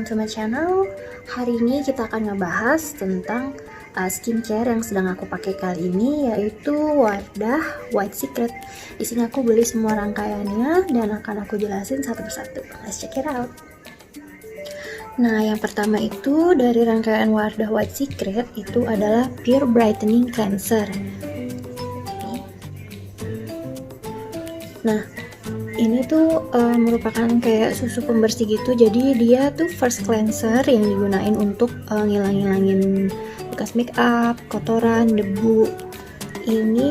welcome to my channel. Hari ini kita akan ngebahas tentang skincare yang sedang aku pakai kali ini, yaitu Wardah White Secret. Di sini aku beli semua rangkaiannya dan akan aku jelasin satu persatu. Let's check it out. Nah, yang pertama itu dari rangkaian Wardah White Secret itu adalah Pure Brightening Cleanser. Nah, ini tuh merupakan kayak susu pembersih gitu, jadi dia tuh first cleanser yang digunain untuk ngilangin bekas make up, kotoran, debu. Ini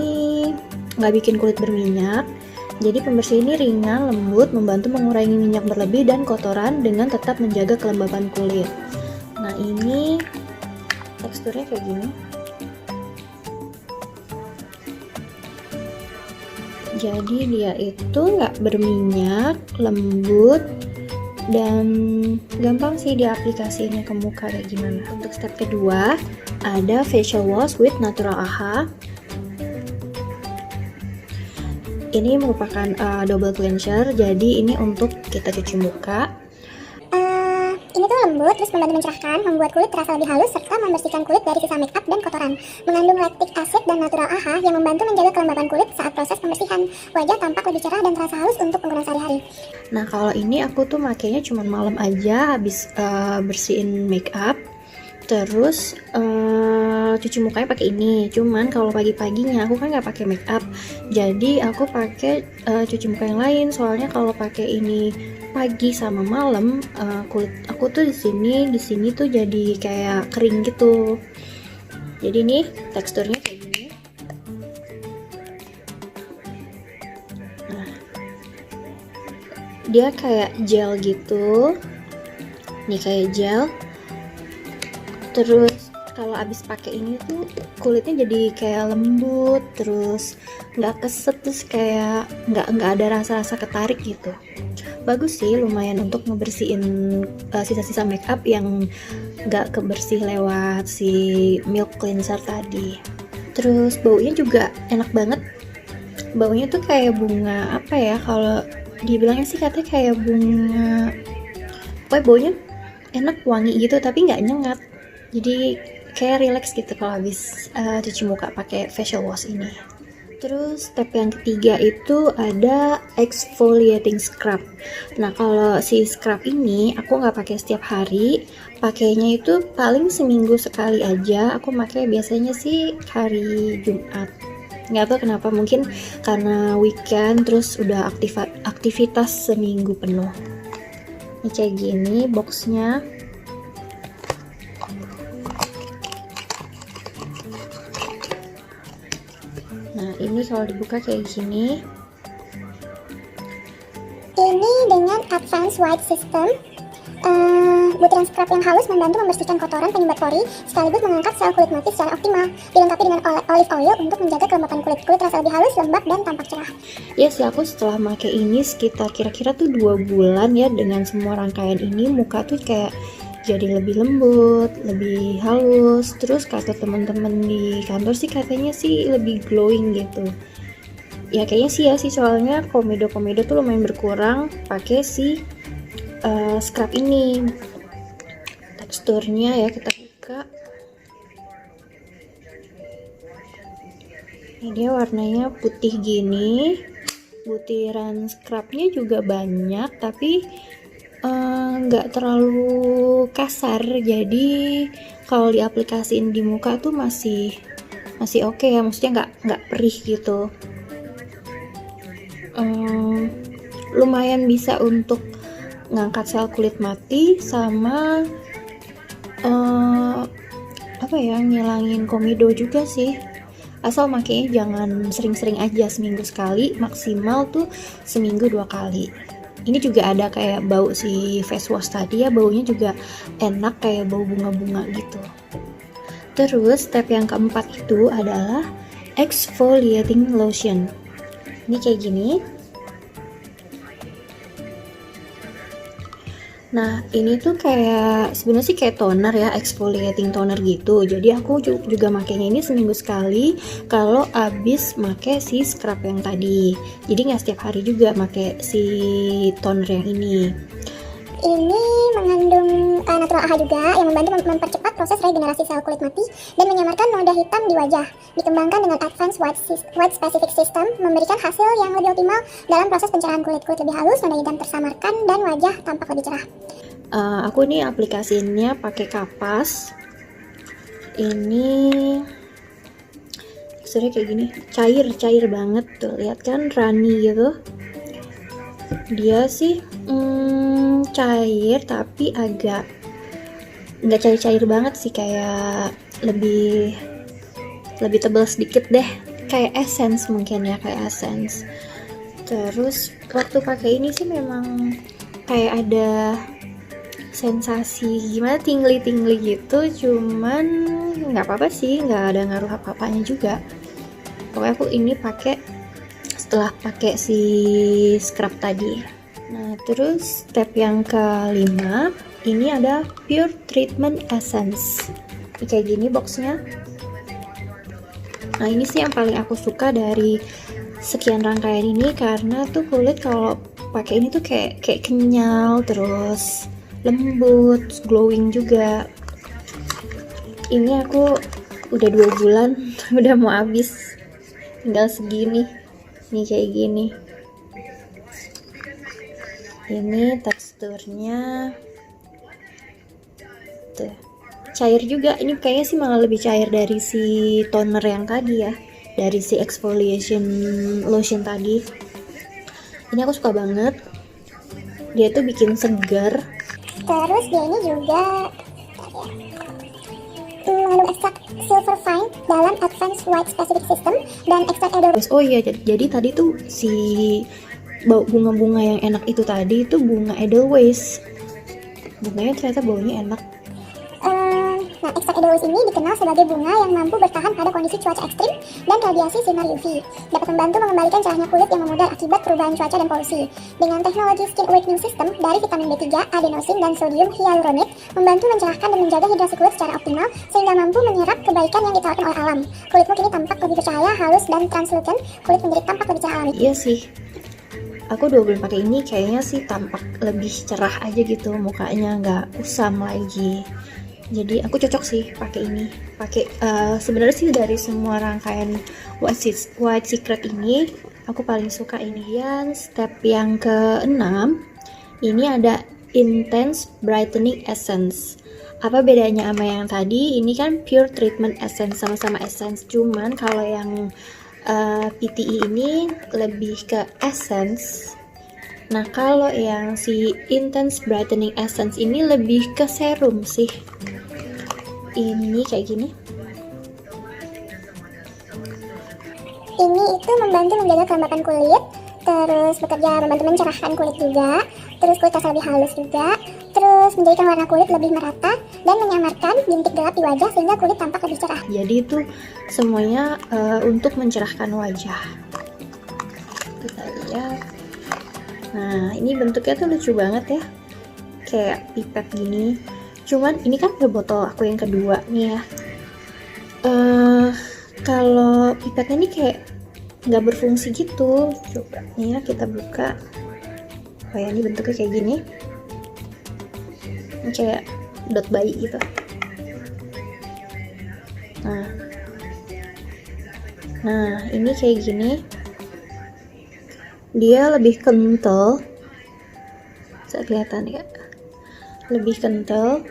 nggak bikin kulit berminyak, jadi pembersih ini ringan, lembut, membantu mengurangi minyak berlebih dan kotoran dengan tetap menjaga kelembaban kulit. Nah, ini teksturnya kayak gini. Jadi dia itu nggak berminyak, lembut, dan gampang sih diaplikasiinnya ke muka kayak gimana. Untuk step kedua ada facial wash with natural AHA. Ini merupakan double cleanser, jadi ini untuk kita cuci muka. Ini tuh lembut, terus membantu mencerahkan, membuat kulit terasa lebih halus, serta membersihkan kulit dari sisa make up dan kotoran. Mengandung lactic acid dan natural AHA yang membantu menjaga kelembaban kulit saat proses pembersihan. Wajah tampak lebih cerah dan terasa halus untuk penggunaan sehari-hari. Nah, kalau ini aku tuh makainya cuma malam aja habis bersihin make up. Terus cuci mukanya pakai ini. Cuman kalau pagi-paginya aku kan nggak pakai make up, jadi aku pakai cuci muka yang lain. Soalnya kalau pakai ini pagi sama malam, kulit aku tuh di sini tuh jadi kayak kering gitu. Jadi nih teksturnya kayak gini. Nah, dia kayak gel gitu. Nih kayak gel. Terus kalau abis pakai ini tuh kulitnya jadi kayak lembut, terus nggak keset, terus kayak nggak ada rasa-rasa ketarik gitu. Bagus sih, lumayan untuk ngebersihin sisa-sisa make up yang nggak kebersih lewat si milk cleanser tadi. Terus baunya juga enak banget. Baunya tuh kayak bunga apa ya? Kalau dibilangnya sih katanya kayak bunga. Pokoknya baunya enak, wangi gitu, tapi nggak nyengat. Jadi kayak relax gitu kalau habis cuci muka pakai facial wash ini. Terus step yang ketiga itu ada exfoliating scrub. Nah, kalau si scrub ini aku nggak pakai setiap hari, pakainya itu paling seminggu sekali aja. Aku pakai biasanya sih hari Jumat. Nggak tahu kenapa, mungkin karena weekend terus udah aktivitas seminggu penuh. Ini kayak gini boxnya. Nah, ini kalau dibuka kayak gini. Ini dengan advanced white system. Butiran scrub yang halus membantu membersihkan kotoran penyumbat pori sekaligus mengangkat sel kulit mati secara optimal. Dilengkapi dengan olive oil untuk menjaga kelembapan kulit. Kulit terasa lebih halus, lembab, dan tampak cerah. Ya sih, aku setelah pakai ini sekitar kira-kira tuh 2 bulan ya, dengan semua rangkaian ini muka tuh kayak jadi lebih lembut, lebih halus. Terus kata teman-teman di kantor sih katanya sih lebih glowing gitu. Ya kayaknya sih ya sih, soalnya komedo tuh lumayan berkurang pakai si scrub ini. Teksturnya ya kita buka. Ini dia warnanya putih gini. Butiran scrubnya juga banyak, tapi nggak terlalu kasar, jadi kalau diaplikasiin di muka tuh masih oke ya, maksudnya nggak perih gitu. Lumayan bisa untuk ngangkat sel kulit mati sama ngilangin komedo juga sih. Asal makanya jangan sering-sering aja, seminggu sekali, maksimal tuh seminggu 2 kali. Ini juga ada kayak bau si face wash tadi ya, baunya juga enak kayak bau bunga-bunga gitu. Terus step yang keempat itu adalah exfoliating lotion. Ini kayak gini. Nah, ini tuh kayak sebenarnya sih kayak toner ya, exfoliating toner gitu. Jadi aku juga makainya ini seminggu sekali kalau abis make si scrub yang tadi. Jadi nggak setiap hari juga make si toner yang ini. ini mengandung natural AHA juga yang membantu mempercepat proses regenerasi sel kulit mati dan menyamarkan noda hitam di wajah. Dikembangkan dengan Advanced White Specific System, memberikan hasil yang lebih optimal dalam proses pencerahan kulit. Kulit lebih halus, noda hitam tersamarkan, dan wajah tampak lebih cerah. Aku ini aplikasinya pakai kapas. Ini teksturnya kayak gini, cair banget tuh, lihat kan, runny gitu. Dia sih cair tapi agak nggak cair banget sih, kayak lebih tebal sedikit deh, kayak essence mungkin ya, kayak essence. Terus waktu pakai ini sih memang kayak ada sensasi gimana, tingli gitu, cuman nggak apa-apa sih, nggak ada ngaruh apa-apanya juga. Pokoknya aku ini pakai setelah pakai si scrub tadi. Nah, terus step yang kelima, ini ada Pure Treatment Essence. Ini kayak gini boxnya. Nah, ini sih yang paling aku suka dari sekian rangkaian ini, karena tuh kulit kalau pakai ini tuh kayak kenyal, terus lembut, glowing juga. Ini aku udah 2 bulan udah mau habis, tinggal segini nih, kayak gini. Ini teksturnya tuh cair juga. Ini kayaknya sih malah lebih cair dari si toner yang tadi ya, dari si exfoliation lotion tadi. Ini aku suka banget, dia tuh bikin segar. Terus dia ini juga mengandung ekstrak silver fine dalam Advanced White Specific System dan ekstrak edelweiss. Oh iya, jadi tadi tuh si bau bunga-bunga yang enak itu tadi itu bunga edelweiss. Bunganya ternyata baunya enak. Nah, ekstrak edelweiss ini dikenal sebagai bunga yang mampu bertahan pada kondisi cuaca ekstrim dan radiasi sinar UV. Dapat membantu mengembalikan cerahnya kulit yang memudar akibat perubahan cuaca dan polusi. Dengan teknologi Skin Awakening System dari vitamin B3, adenosin, dan sodium hyaluronate, membantu mencerahkan dan menjaga hidrasi kulit secara optimal sehingga mampu menyerap kebaikan yang ditawarkan oleh alam. Kulitmu kini tampak lebih bercahaya, halus, dan translucent. Kulit menjadi tampak lebih cerah alami. Iya sih, aku 2 bulan pakai ini kayaknya sih tampak lebih cerah aja gitu, mukanya nggak kusam lagi. Jadi aku cocok sih pakai ini. Sebenarnya sih dari semua rangkaian White Secret ini aku paling suka ini. Yang step yang ke-6 ini ada Intense Brightening Essence. Apa bedanya sama yang tadi? Ini kan Pure Treatment Essence, sama-sama essence, cuman kalau yang PTE ini lebih ke essence. Nah, kalau yang si Intense Brightening Essence ini lebih ke serum sih. Ini kayak gini. Ini itu membantu menjaga kelembapan kulit, terus bekerja membantu mencerahkan kulit juga, terus kulit terasa lebih halus juga, terus menjadikan warna kulit lebih merata dan menyamarkan bintik gelap di wajah sehingga kulit tampak lebih cerah. Jadi itu semuanya untuk mencerahkan wajah. Kita lihat. Nah, ini bentuknya tuh lucu banget ya, kayak pipet gini. Cuman ini kan udah botol aku yang kedua nih ya. Kalau pipetnya ini kayak nggak berfungsi gitu. Coba nih ya, kita buka. Oh ya, ini bentuknya kayak gini. Ini kayak dot bayi gitu. Nah, ini kayak gini. Dia lebih kental. Bisa kelihatan ya? Lebih kental.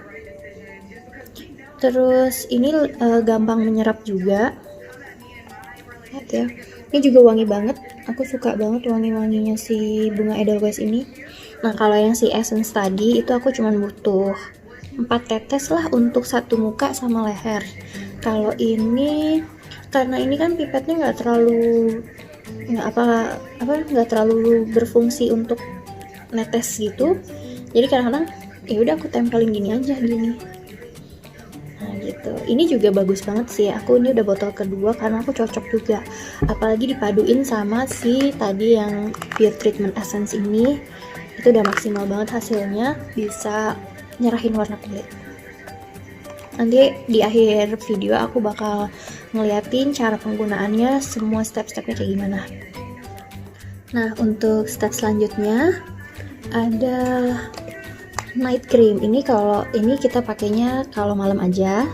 Terus ini gampang menyerap juga. Lihat ya. Ini juga wangi banget. Aku suka banget wangi-wanginya si bunga edelweiss ini. Nah, kalau yang si essence tadi itu aku cuma butuh 4 tetes lah untuk satu muka sama leher. Kalau ini karena ini kan pipetnya nggak terlalu berfungsi untuk netes gitu. Jadi kadang-kadang ya udah aku tempelin gini aja gini. Nah gitu. Ini juga bagus banget sih. Aku ini udah botol kedua karena aku cocok juga. Apalagi dipaduin sama si tadi yang Pure Treatment Essence ini. Itu udah maksimal banget hasilnya, bisa nyerahin warna kulit. Nanti di akhir video aku bakal ngeliatin cara penggunaannya, semua step-stepnya kayak gimana. Nah, untuk step selanjutnya ada night cream. Ini kita pakainya kalau malam aja.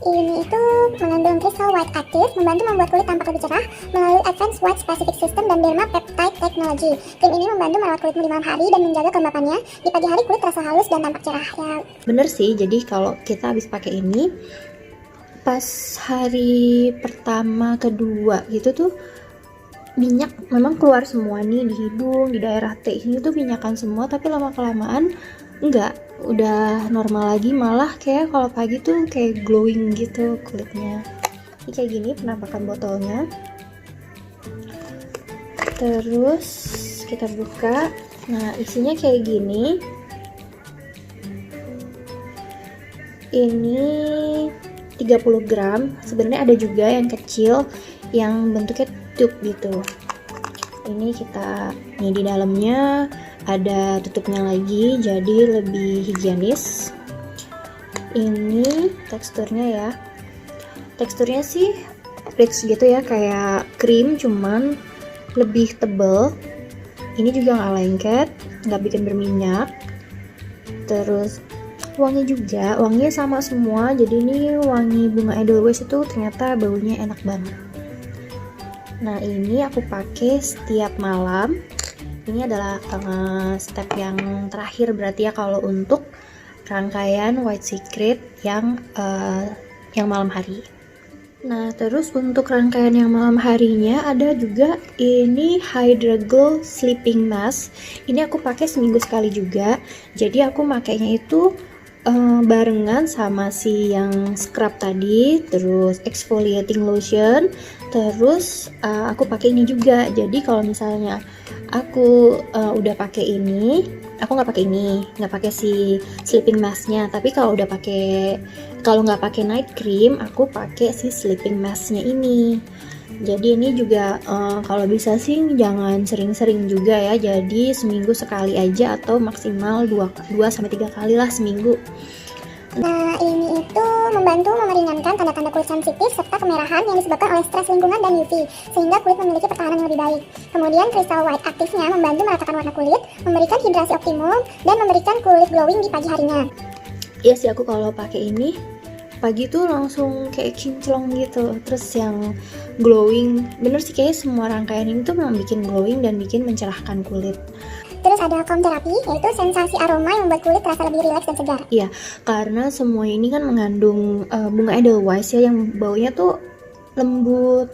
Ini itu mengandung Crystal White Active, membantu membuat kulit tampak lebih cerah melalui Advanced White Specific System dan Derma Peptide Technology. Krim ini membantu merawat kulitmu di malam hari dan menjaga kelembapannya. Di pagi hari kulit terasa halus dan tampak cerah. Ya, Bener sih, jadi kalau kita habis pakai ini, pas hari pertama, kedua gitu tuh, minyak memang keluar semua nih di hidung, di daerah T ini tuh minyakan semua, tapi lama-kelamaan enggak, udah normal lagi, malah kayak kalau pagi tuh kayak glowing gitu kulitnya. Ini kayak gini penampakan botolnya. Terus kita buka, nah isinya kayak gini. Ini 30 gram, sebenarnya ada juga yang kecil yang bentuknya tube gitu. Ini di dalamnya ada tutupnya lagi, jadi lebih higienis. Ini teksturnya sih rich gitu ya, kayak krim cuman lebih tebel. Ini juga nggak lengket, nggak bikin berminyak. Terus wanginya sama semua, jadi ini wangi bunga Edelweiss itu ternyata baunya enak banget. Nah, ini aku pakai setiap malam. Ini adalah step yang terakhir berarti ya kalau untuk rangkaian White Secret yang malam hari. Nah, terus untuk rangkaian yang malam harinya ada juga ini Hydra Glow Sleeping Mask. Ini aku pakai seminggu sekali juga. Jadi aku makainya itu barengan sama si yang scrub tadi, terus exfoliating lotion, terus aku pakai ini juga. Jadi kalau misalnya aku udah pakai ini, aku nggak pakai si sleeping masknya, tapi kalau nggak pakai night cream, aku pakai si sleeping masknya ini. Jadi ini juga kalau bisa sih jangan sering-sering juga ya, jadi seminggu sekali aja atau maksimal 2-3 kali lah seminggu. Nah, ini itu membantu meringankan tanda-tanda kulit sensitif serta kemerahan yang disebabkan oleh stres lingkungan dan UV, sehingga kulit memiliki pertahanan yang lebih baik. Kemudian Crystal White Active-nya membantu meratakan warna kulit, memberikan hidrasi optimum, dan memberikan kulit glowing di pagi harinya. Iya sih, aku kalau pakai ini pagi tuh langsung kayak kinclong gitu, terus yang glowing. Bener sih, kayak semua rangkaian ini tuh memang bikin glowing dan bikin mencerahkan kulit. Terus ada calm therapy, yaitu sensasi aroma yang membuat kulit terasa lebih rileks dan segar. Iya, karena semua ini kan mengandung bunga Edelweiss ya, yang baunya tuh lembut,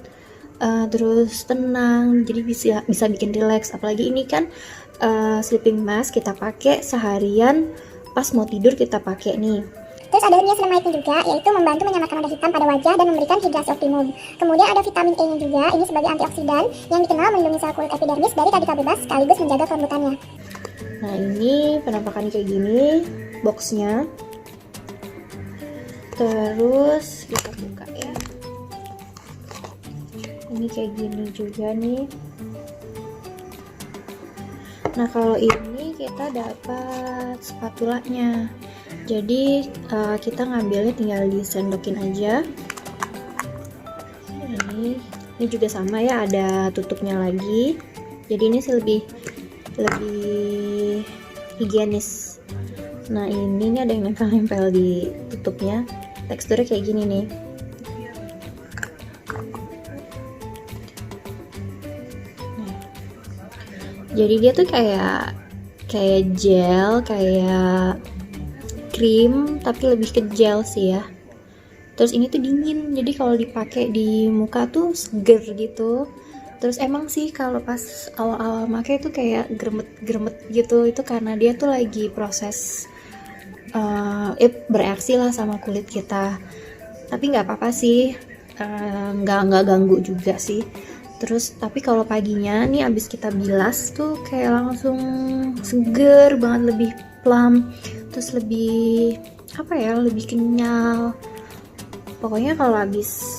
terus tenang, jadi bisa bikin rileks. Apalagi ini kan sleeping mask kita pakai seharian, pas mau tidur kita pakai nih. Terus ada niacinamide juga, yaitu membantu menyamarkan noda hitam pada wajah dan memberikan hidrasi optimum. Kemudian ada vitamin E-nya juga, ini sebagai antioksidan yang dikenal melindungi sel kulit epidermis dari radikal bebas sekaligus menjaga kelembutannya. Nah, ini penampakannya kayak gini boxnya. Terus kita buka ya. Ini kayak gini juga nih. Nah, kalau ini kita dapat spatulanya. Jadi kita ngambilnya tinggal disendokin aja. Ini juga sama ya, ada tutupnya lagi. Jadi ini sih lebih higienis. Nah, ini ada yang nempel-nempel di tutupnya. Teksturnya kayak gini nih. Jadi dia tuh kayak gel, kayak krim, tapi lebih ke gel sih ya. Terus ini tuh dingin, jadi kalau dipakai di muka tuh seger gitu. Terus emang sih kalau pas awal-awal pakai tuh kayak gremet gitu, itu karena dia tuh lagi proses bereaksi lah sama kulit kita. Tapi nggak apa-apa sih, nggak ganggu juga sih. Terus tapi kalau paginya nih abis kita bilas tuh kayak langsung seger banget, lebih plump, terus lebih lebih kenyal. Pokoknya kalau abis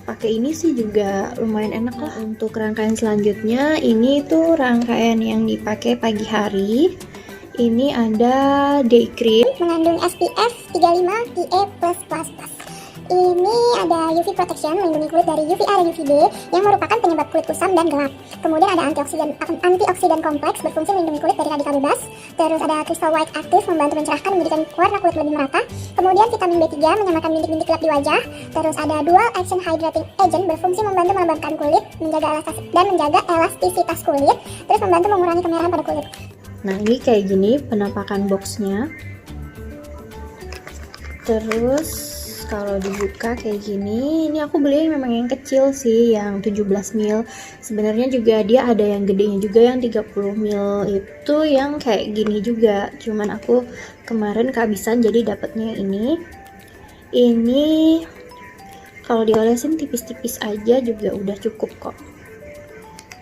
pakai ini sih juga lumayan enak lah. Untuk rangkaian selanjutnya, ini tuh rangkaian yang dipakai pagi hari. Ini ada day cream Mengandung SPF 35 PA+++. Ini ada UV protection, melindungi kulit dari UVA dan UVB yang merupakan penyebab kulit kusam dan gelap. Kemudian ada antioksidan kompleks berfungsi melindungi kulit dari radikal bebas. Terus ada crystal white aktif membantu mencerahkan menjadikan warna kulit lebih merata. Kemudian vitamin B3 menyamakan bintik-bintik gelap di wajah. Terus ada dual action hydrating agent berfungsi membantu melembabkan kulit, menjaga elastisitas kulit, terus membantu mengurangi kemerahan pada kulit. Nah, ini kayak gini penampakan boxnya. Terus kalau dibuka kayak gini, ini aku beli memang yang kecil sih, yang 17 mil. Sebenarnya juga dia ada yang gedenya juga, yang 30 mil itu yang kayak gini juga. Cuman aku kemarin kehabisan jadi dapatnya ini. Ini kalau diolesin tipis-tipis aja juga udah cukup kok.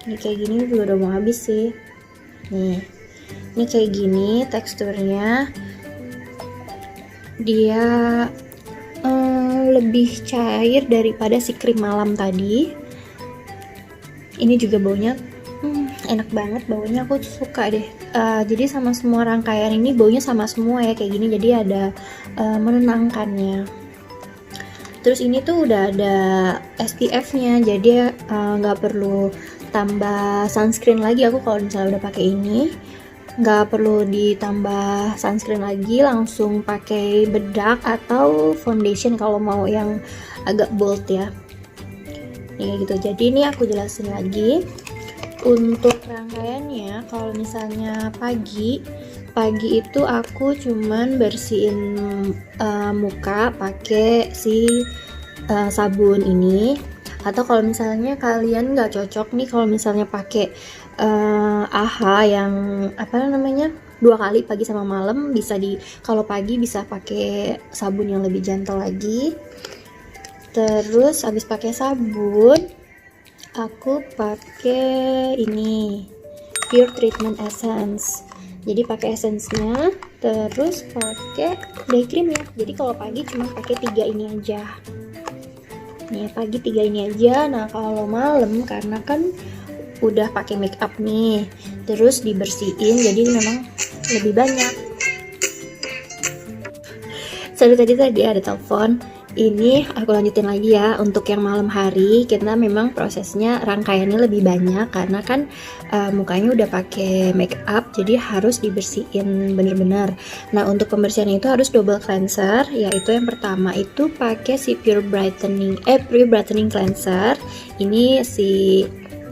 Ini kayak gini juga udah mau habis sih. Nih, ini kayak gini teksturnya. Dia lebih cair daripada si krim malam tadi. Ini juga baunya enak banget, baunya aku suka deh. Jadi sama semua rangkaian ini baunya sama semua ya kayak gini, jadi ada menenangkannya. Terus ini tuh udah ada SPF-nya, jadi nggak perlu tambah sunscreen lagi. Aku kalau misalnya udah pakai ini nggak perlu ditambah sunscreen lagi, langsung pakai bedak atau foundation kalau mau yang agak bold ya. Kayak gitu. Jadi ini aku jelasin lagi untuk rangkaiannya. Kalau misalnya pagi itu aku cuman bersihin muka pakai si sabun ini. Atau kalau misalnya kalian nggak cocok nih, kalau misalnya pakai AHA yang apa namanya 2 kali pagi sama malam, kalau pagi bisa pakai sabun yang lebih gentle lagi. Terus habis pakai sabun aku pakai ini Pure Treatment Essence. Jadi pakai essence-nya, terus pakai day cream ya. Jadi kalau pagi cuma pakai 3 ini aja. Nih pagi 3 ini aja. Nah kalau malam karena kan udah pakai make up nih, terus dibersihin, jadi memang lebih banyak. Sorry tadi ada telepon. Ini aku lanjutin lagi ya. Untuk yang malam hari kita memang prosesnya rangkaiannya lebih banyak karena kan mukanya udah pakai make up, jadi harus dibersihin bener-bener. Nah untuk pembersihan itu harus double cleanser, yaitu yang pertama itu pakai si Pure Brightening Cleanser. Ini si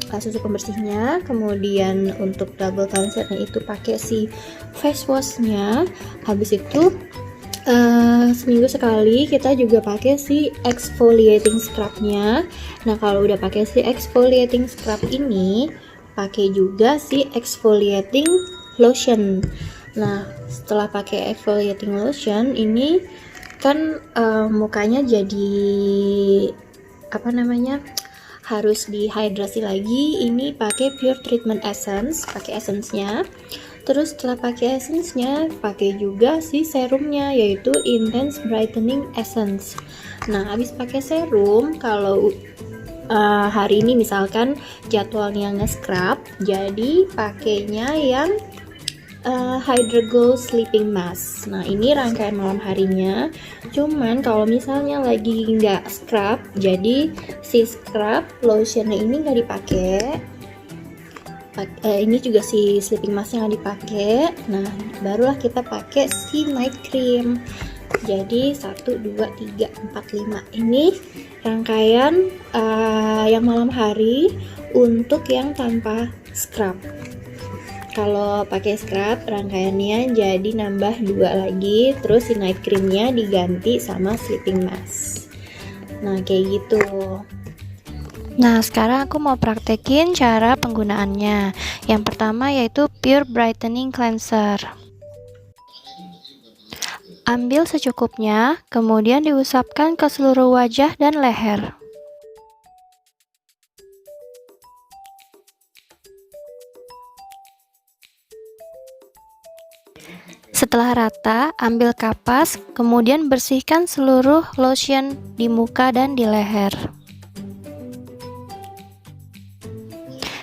susu pembersihnya. Kemudian untuk double cleansernya itu pakai si face washnya. Habis itu seminggu sekali kita juga pakai si exfoliating scrubnya. Nah kalau udah pakai si exfoliating scrub ini, pakai juga si exfoliating lotion. Nah setelah pakai exfoliating lotion ini kan mukanya jadi apa namanya, harus dihidrasi lagi. Ini pakai Pure Treatment Essence, pakai essence-nya. Terus setelah pakai essence-nya, pakai juga si serumnya, yaitu Intense Brightening Essence. Nah habis pakai serum, kalau hari ini misalkan jadwalnya nge-scrub, jadi pakainya yang Hydra Glow Sleeping Mask. Nah ini rangkaian malam harinya. Cuman kalau misalnya lagi nggak scrub, jadi si scrub lotionnya ini nggak dipakai. Ini juga si sleeping masknya nggak dipakai. Nah barulah kita pakai si night cream. Jadi 1, 2, 3, 4, 5 ini rangkaian yang malam hari untuk yang tanpa scrub. Kalau pakai scrub rangkaiannya jadi nambah 2 lagi, terus si night creamnya diganti sama sleeping mask. Nah kayak gitu. Nah, sekarang aku mau praktekin cara penggunaannya. Yang pertama yaitu Pure Brightening Cleanser. Ambil secukupnya, kemudian diusapkan ke seluruh wajah dan leher. Setelah rata, ambil kapas, kemudian bersihkan seluruh lotion di muka dan di leher.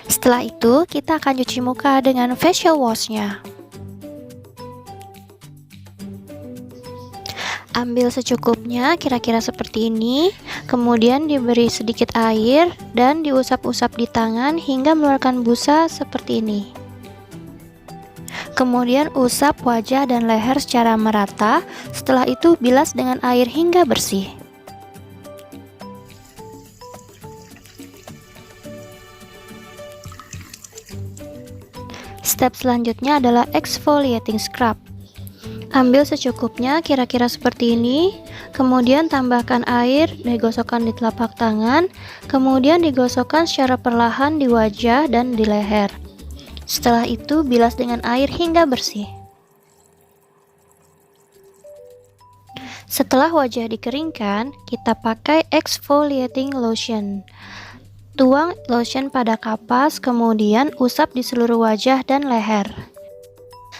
Setelah itu, kita akan cuci muka dengan facial wash-nya. Ambil secukupnya, kira-kira seperti ini. Kemudian diberi sedikit air dan diusap-usap di tangan hingga mengeluarkan busa seperti ini. Kemudian usap wajah dan leher secara merata. Setelah itu bilas dengan air hingga bersih. Step selanjutnya adalah exfoliating scrub. Ambil secukupnya, kira-kira seperti ini. Kemudian tambahkan air, digosokkan di telapak tangan. Kemudian digosokkan secara perlahan di wajah dan di leher. Setelah itu bilas dengan air hingga bersih. Setelah wajah dikeringkan, kita pakai exfoliating lotion. Tuang lotion pada kapas, kemudian usap di seluruh wajah dan leher.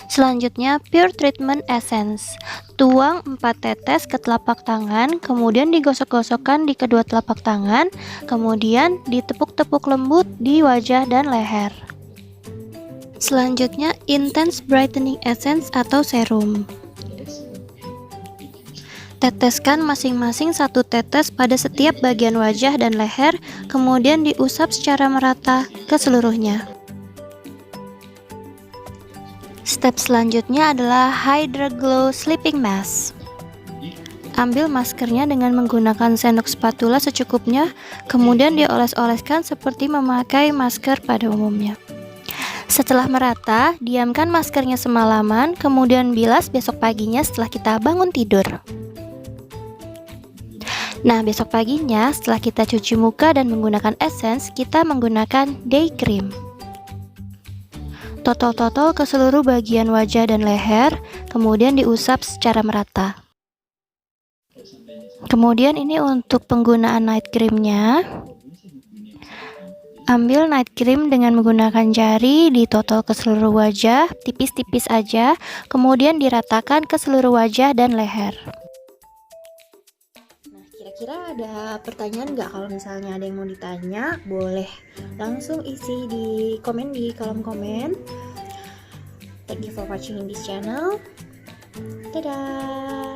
Selanjutnya, Pure Treatment Essence. Tuang 4 tetes ke telapak tangan, kemudian digosok-gosokkan di kedua telapak tangan, kemudian ditepuk-tepuk lembut di wajah dan leher. Selanjutnya, Intense Brightening Essence atau serum. Teteskan masing-masing 1 tetes pada setiap bagian wajah dan leher, kemudian diusap secara merata ke seluruhnya. Step selanjutnya adalah Hydra Glow Sleeping Mask. Ambil maskernya dengan menggunakan sendok spatula secukupnya, kemudian dioles-oleskan seperti memakai masker pada umumnya. Setelah merata, diamkan maskernya semalaman, kemudian bilas besok paginya setelah kita bangun tidur. Nah, besok paginya setelah kita cuci muka dan menggunakan essence, kita menggunakan day cream. Totol-totol ke seluruh bagian wajah dan leher, kemudian diusap secara merata. Kemudian ini untuk penggunaan night creamnya. Ambil night cream dengan menggunakan jari, ditotol ke seluruh wajah, tipis-tipis aja, kemudian diratakan ke seluruh wajah dan leher. Kira-kira ada pertanyaan nggak? Kalau misalnya ada yang mau ditanya, boleh langsung isi di komen di kolom komen. Thank you for watching this channel. Dadah.